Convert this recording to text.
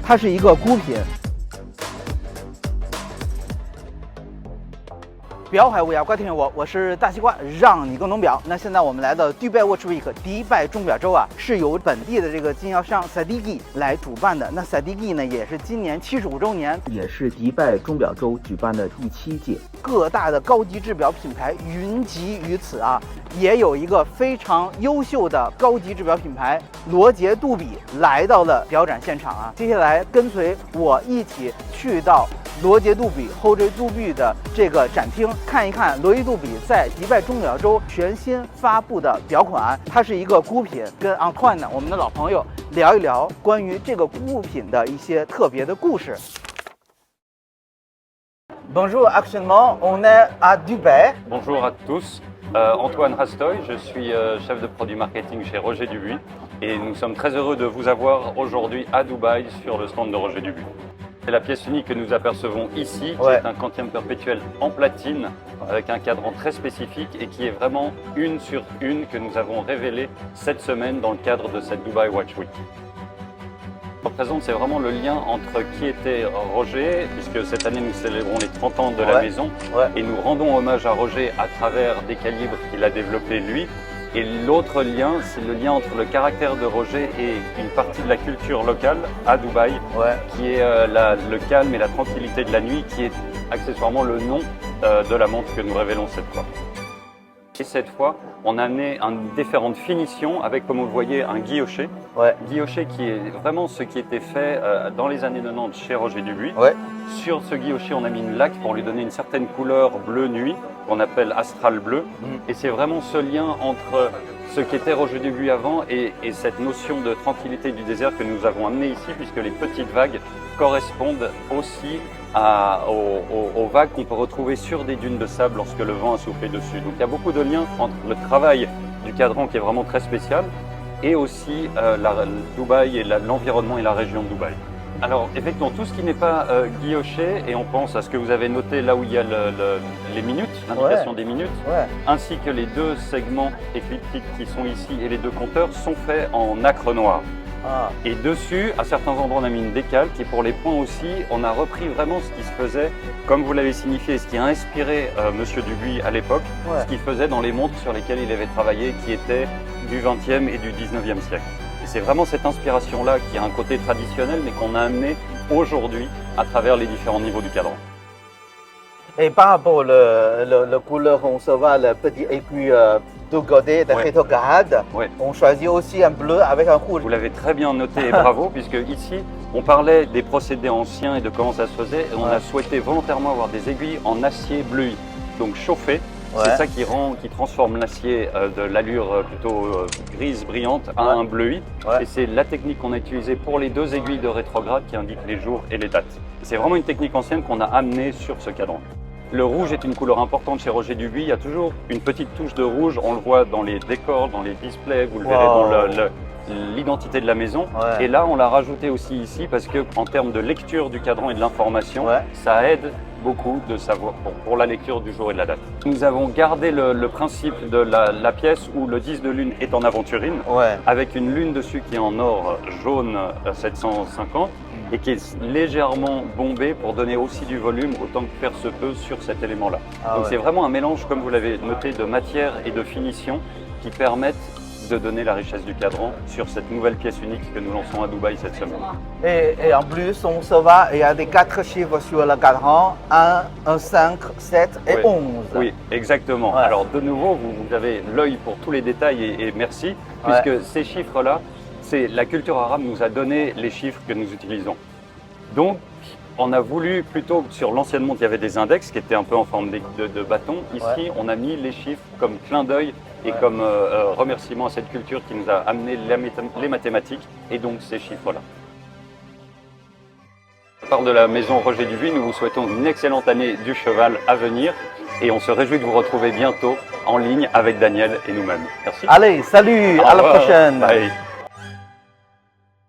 它是一个孤品。表海无涯，关听我是大西瓜，让你更懂表。那现在我们来到 Dubai Watch Week 迪拜钟表周啊，是由本地的这个经销商 Sadiki 来主办的。那 Sadiki 呢，也是今年75周年，也是迪拜钟表周举办的第7届。各大的高级制表品牌云集于此啊，也有一个非常优秀的高级制表品牌罗杰杜比来到了表展现场啊。接下来跟随我一起去到罗杰杜比 Roger Dubuis 的这个展厅，看一看罗杰杜比在迪拜钟表周全新发布的表款。它是一个孤品，跟 Antoine 我们的老朋友聊一聊关于这个孤品的一些特别的故事。Bonjour, actuellement on est à Dubaï. Bonjour à tous, Antoine Rastoy, je suis chef de produit marketing chez Roger Dubuis et nous sommes très heureux de vous avoir aujourd'hui à Dubaï sur le stand de Roger Dubuis. C'est la pièce unique que nous apercevons ici, qui est un quantième perpétuel en platine avec un cadran très spécifique et qui est vraiment une sur une que nous avons révélé cette semaine dans le cadre de cette Dubai Watch Week. Représente, c'est vraiment le lien entre qui était Roger, puisque cette année nous célébrons les 30 ans de la maison et nous rendons hommage à Roger à travers des calibres qu'il a développés lui. Et l'autre lien, c'est le lien entre le caractère de Roger et une partie de la culture locale à Dubaï, qui est le calme et la tranquillité de la nuit, qui est accessoirement le nom de la montre que nous révélons cette fois. Et cette fois, on a amené différentes finitions avec, comme vous le voyez, un guilloché. Guilloché qui est vraiment ce qui était fait dans les années 90 chez Roger Dubuis. Sur ce guilloché, on a mis une laque pour lui donner une certaine couleur bleu nuit, qu'on appelle astral bleu. Et c'est vraiment ce lien entre ce qu'était Roger Dubuis avant et cette notion de tranquillité du désert que nous avons amené ici, puisque les petites vagues correspondent aussi aux vagues qu'on peut retrouver sur des dunes de sable lorsque le vent a soufflé dessus. Donc il y a beaucoup de liens entre le travail du cadran qui est vraiment très spécial et aussi Dubaï et l'environnement et la région de Dubaï. Alors effectivement, tout ce qui n'est pas guilloché, et on pense à ce que vous avez noté là où il y a les minutes, l'indication des minutes, ainsi que les deux segments écliptiques qui sont ici et les deux compteurs sont faits en nacre noire. Et dessus, à certains endroits, on a mis une décalque et pour les points aussi, on a repris vraiment ce qui se faisait, comme vous l'avez signifié, ce qui a inspiré Monsieur Dubuis à l'époque, ce qu'il faisait dans les montres sur lesquelles il avait travaillé, qui étaient du XXe et du XIXe siècle. Et c'est vraiment cette inspiration-là qui a un côté traditionnel, mais qu'on a amené aujourd'hui à travers les différents niveaux du cadran. Et par rapport la couleur, on se voit le petit aiguille de godet de rétrograde. On choisit aussi un bleu avec un rouge. Vous l'avez très bien noté et bravo, puisque ici, on parlait des procédés anciens et de comment ça se faisait. Et on a souhaité volontairement avoir des aiguilles en acier bleui, donc chauffé. C'est ça qui transforme l'acier de l'allure plutôt grise, brillante, à un bleui. Et c'est la technique qu'on a utilisée pour les deux aiguilles de rétrograde qui indiquent les jours et les dates. C'est vraiment une technique ancienne qu'on a amenée sur ce cadran. Le rouge est une couleur importante chez Roger Dubuis. Il y a toujours une petite touche de rouge. On le voit dans les décors, dans les displays. Vous le verrez dans l'identité de la maison. Et là, on l'a rajouté aussi ici parce que en termes de lecture du cadran et de l'information, ça aide beaucoup de savoir pour la lecture du jour et de la date. Nous avons gardé le principe de la pièce où le 10 de lune est en aventurine, avec une lune dessus qui est en or jaune 750 et qui est légèrement bombée pour donner aussi du volume autant que faire se peut sur cet élément-là. Donc c'est vraiment un mélange, comme vous l'avez noté, de matière et de finition qui permettent de donner la richesse du cadran sur cette nouvelle pièce unique que nous lançons à Dubaï cette semaine. Et en plus, on se voit, il y a des 4 chiffres sur le cadran, 1, 5, 7 et 11. Oui, exactement. Alors de nouveau, vous avez l'œil pour tous les détails et merci, puisque ces chiffres-là, la culture arabe nous a donné les chiffres que nous utilisons. Donc, on a voulu, plutôt que sur l'ancienne montre, il y avait des index qui étaient un peu en forme de bâton. Ici, on a mis les chiffres comme clin d'œil et comme remerciement à cette culture qui nous a amené les mathématiques et donc ces chiffres-là. De la part de la maison Roger Dubuis, nous vous souhaitons une excellente année du cheval à venir et on se réjouit de vous retrouver bientôt en ligne avec Daniel et nous-mêmes. Merci. Allez, salut, à la prochaine. Bye.